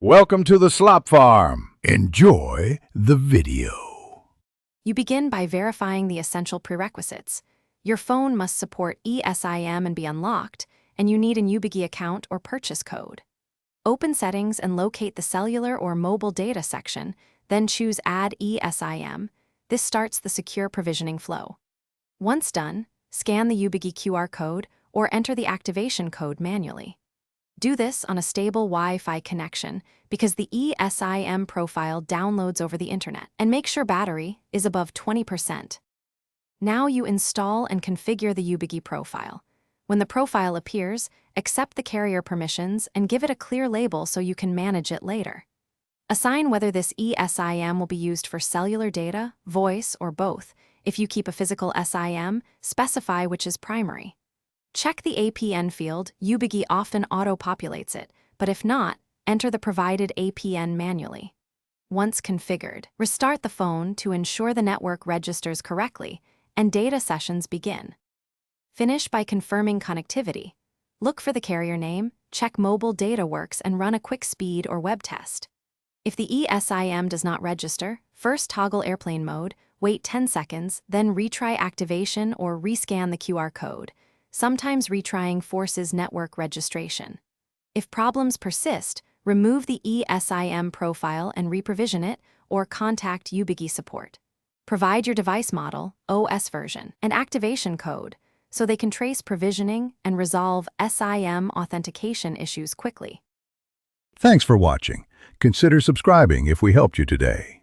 Welcome to the slop farm. Enjoy the video. You begin by verifying the essential prerequisites. Your phone must support eSIM and be unlocked, and you need an Ubigi account or purchase code. Open Settings and locate the Cellular or Mobile Data section, then choose Add eSIM. This starts the secure provisioning flow. Once done, scan the Ubigi QR code or enter the activation code manually. Do this on a stable Wi-Fi connection because the eSIM profile downloads over the internet, and make sure battery is above 20%. Now you install and configure the Ubigi profile. When the profile appears, accept the carrier permissions and give it a clear label so you can manage it later. Assign whether this eSIM will be used for cellular data, voice, or both. If you keep a physical SIM, specify which is primary. Check the APN field. Ubigi often auto-populates it, but if not, enter the provided APN manually. Once configured, restart the phone to ensure the network registers correctly and data sessions begin. Finish by confirming connectivity. Look for the carrier name, check mobile data works, and run a quick speed or web test. If the eSIM does not register, first toggle airplane mode, wait 10 seconds, then retry activation or rescan the QR code. Sometimes retrying forces network registration. If problems persist, remove the eSIM profile and reprovision it, or contact Ubigi support. Provide your device model, OS version, and activation code so they can trace provisioning and resolve SIM authentication issues quickly. Thanks for watching. Consider subscribing if we helped you today.